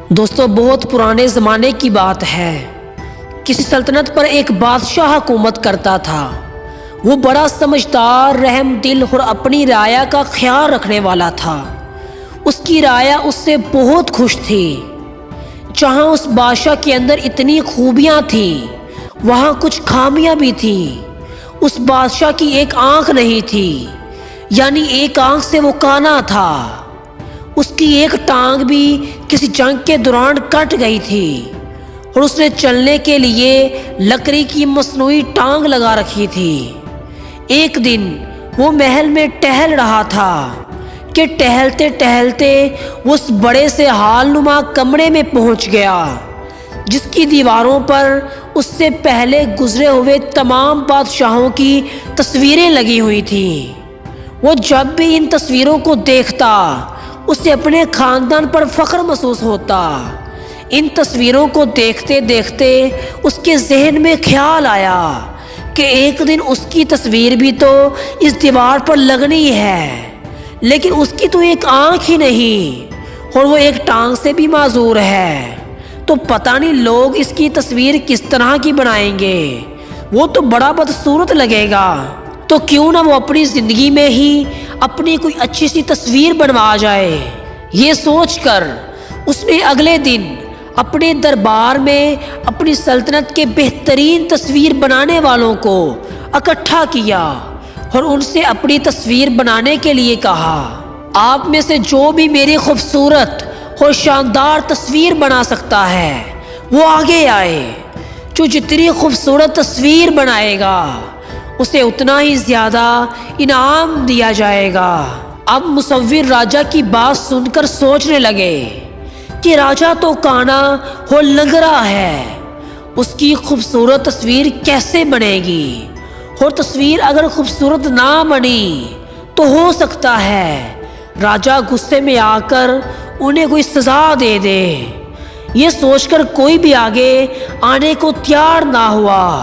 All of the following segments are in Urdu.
دوستو بہت پرانے زمانے کی بات ہے۔ کسی سلطنت پر ایک بادشاہ حکومت کرتا تھا۔ وہ بڑا سمجھدار، رحم دل اور اپنی رعایا کا خیال رکھنے والا تھا۔ اس کی رعایا اس سے بہت خوش تھی۔ جہاں اس بادشاہ کے اندر اتنی خوبیاں تھیں، وہاں کچھ خامیاں بھی تھیں۔ اس بادشاہ کی ایک آنکھ نہیں تھی، یعنی ایک آنکھ سے وہ کانا تھا۔ اس کی ایک ٹانگ بھی کسی جنگ کے دوران کٹ گئی تھی اور اس نے چلنے کے لیے لکڑی کی مصنوعی ٹانگ لگا رکھی تھی۔ ایک دن وہ محل میں ٹہل رہا تھا کہ ٹہلتے ٹہلتے وہ اس بڑے سے ہال نما کمرے میں پہنچ گیا جس کی دیواروں پر اس سے پہلے گزرے ہوئے تمام بادشاہوں کی تصویریں لگی ہوئی تھیں۔ وہ جب بھی ان تصویروں کو دیکھتا اسے اپنے خاندان پر فخر محسوس ہوتا۔ ان تصویروں کو دیکھتے دیکھتے اس کے ذہن میں خیال آیا کہ ایک دن اس کی تصویر بھی تو اس دیوار پر لگنی ہے، لیکن اس کی تو ایک آنکھ ہی نہیں اور وہ ایک ٹانگ سے بھی معذور ہے، تو پتہ نہیں لوگ اس کی تصویر کس طرح کی بنائیں گے، وہ تو بڑا بدصورت لگے گا۔ تو کیوں نہ وہ اپنی زندگی میں ہی اپنی کوئی اچھی سی تصویر بنوا جائے۔ یہ سوچ کر اس نے اگلے دن اپنے دربار میں اپنی سلطنت کے بہترین تصویر بنانے والوں کو اکٹھا کیا اور ان سے اپنی تصویر بنانے کے لیے کہا، آپ میں سے جو بھی میری خوبصورت اور شاندار تصویر بنا سکتا ہے وہ آگے آئے۔ جو جتنی خوبصورت تصویر بنائے گا اسے اتنا ہی زیادہ انعام دیا جائے گا۔ اب مصور راجا کی بات سن کر سوچنے لگے کہ راجا تو کانا اور لنگڑا ہے، اس کی خوبصورت تصویر کیسے بنے گی؟ اور تصویر اگر خوبصورت نہ بنی تو ہو سکتا ہے راجا غصے میں آ کر انہیں کوئی سزا دے دے۔ یہ سوچ کر کوئی بھی آگے آنے کو تیار نہ ہوا۔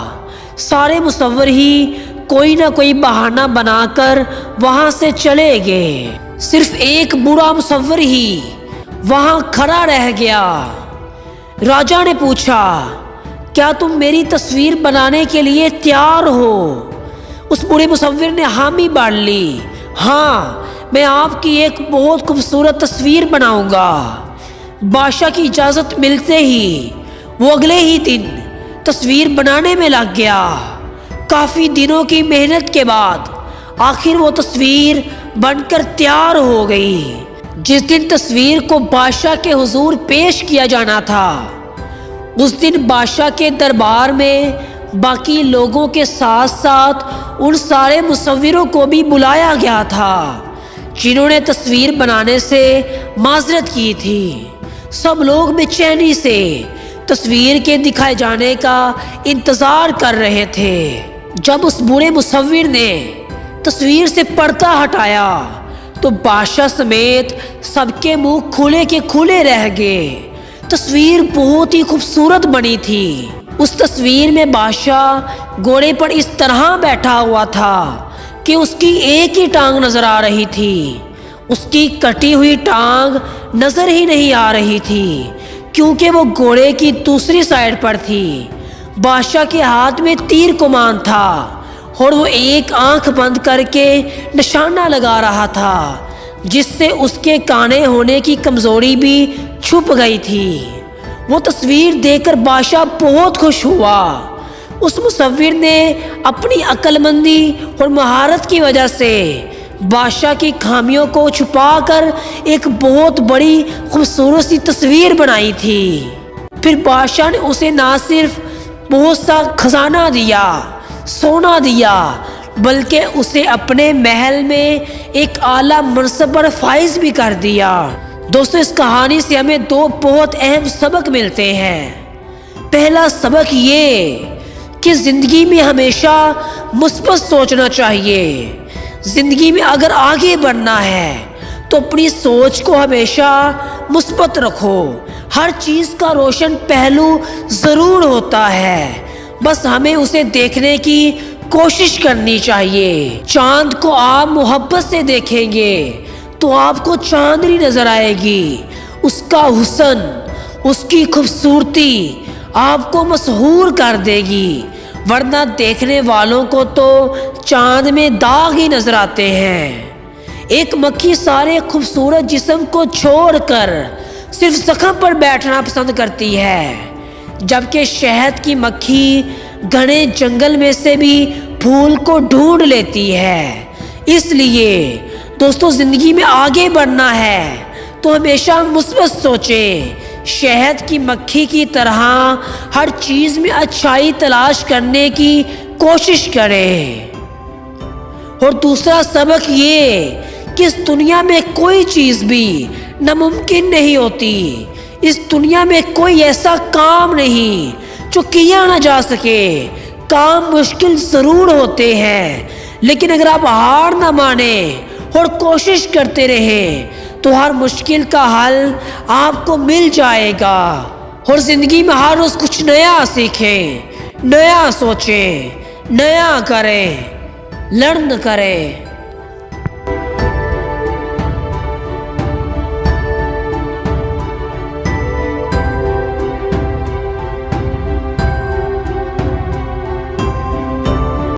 سارے مصور ہی کوئی نہ کوئی بہانہ بنا کر وہاں سے چلے گئے۔ صرف ایک بوڑھا مصور ہی وہاں کھڑا رہ گیا۔ راجا نے پوچھا، کیا تم میری تصویر بنانے کے لیے تیار ہو؟ اس بوڑھے مصور نے حامی بھر لی، ہاں میں آپ کی ایک بہت خوبصورت تصویر بناؤں گا۔ بادشاہ کی اجازت ملتے ہی وہ اگلے ہی دن تصویر بنانے میں لگ گیا۔ کافی دنوں کی محنت کے بعد آخر وہ تصویر بن کر تیار ہو گئی۔ جس دن تصویر کو بادشاہ کے حضور پیش کیا جانا تھا، اس دن بادشاہ کے دربار میں باقی لوگوں کے ساتھ ساتھ ان سارے مصوروں کو بھی بلایا گیا تھا جنہوں نے تصویر بنانے سے معذرت کی تھی۔ سب لوگ بے چینی سے تصویر کے دکھائے جانے کا انتظار کر رہے تھے۔ جب اس بوڑھے مصور نے تصویر سے پردہ ہٹایا تو بادشاہ سمیت سب کے منہ کھلے کے کھلے رہ گئے۔ تصویر بہت ہی خوبصورت بنی تھی۔ اس تصویر میں بادشاہ گھوڑے پر اس طرح بیٹھا ہوا تھا کہ اس کی ایک ہی ٹانگ نظر آ رہی تھی۔ اس کی کٹی ہوئی ٹانگ نظر ہی نہیں آ رہی تھی کیونکہ وہ گھوڑے کی دوسری سائیڈ پر تھی۔ بادشاہ کے ہاتھ میں تیر کمان تھا اور وہ ایک آنکھ بند کر کے نشانہ لگا رہا تھا جس سے اس کے کانے ہونے کی کمزوری بھی چھپ گئی تھی۔ وہ تصویر دیکھ کر بادشاہ بہت خوش ہوا۔ اس مصور نے اپنی عقل مندی اور مہارت کی وجہ سے بادشاہ کی خامیوں کو چھپا کر ایک بہت بڑی خوبصورت سی تصویر بنائی تھی۔ پھر بادشاہ نے اسے نہ صرف بہت سا خزانہ دیا، سونا دیا، بلکہ اسے اپنے محل میں ایک اعلیٰ منصب پر فائز بھی کر دیا۔ دوستو اس کہانی سے ہمیں دو بہت اہم سبق ملتے ہیں۔ پہلا سبق یہ کہ زندگی میں ہمیشہ مثبت سوچنا چاہیے۔ زندگی میں اگر آگے بڑھنا ہے تو اپنی سوچ کو ہمیشہ مثبت رکھو۔ ہر چیز کا روشن پہلو ضرور ہوتا ہے، بس ہمیں اسے دیکھنے کی کوشش کرنی چاہیے۔ چاند کو آپ محبت سے دیکھیں گے تو آپ کو چاندنی نظر آئے گی۔ اس کا حسن اس کی خوبصورتی آپ کو مسحور کر دے گی، ورنہ دیکھنے والوں کو تو چاند میں داغ ہی نظر آتے ہیں۔ ایک مکھی سارے خوبصورت جسم کو چھوڑ کر صرف زخم پر بیٹھنا پسند کرتی ہے، جبکہ شہد کی مکھی گھنے جنگل میں سے بھی پھول کو ڈھونڈ لیتی ہے۔ اس لیے دوستو، زندگی میں آگے بڑھنا ہے تو ہمیشہ مثبت سوچیں، شہد کی مکھی کی طرح ہر چیز میں اچھائی تلاش کرنے کی کوشش کریں۔ اور دوسرا سبق یہ کہ اس دنیا میں کوئی چیز بھی ناممکن نہیں ہوتی۔ اس دنیا میں کوئی ایسا کام نہیں جو کیا نہ جا سکے۔ کام مشکل ضرور ہوتے ہیں، لیکن اگر آپ ہار نہ مانیں اور کوشش کرتے رہیں تو ہر مشکل کا حل آپ کو مل جائے گا۔ اور زندگی میں ہر روز کچھ نیا سیکھیں، نیا سوچیں، نیا کریں، لرن کریں۔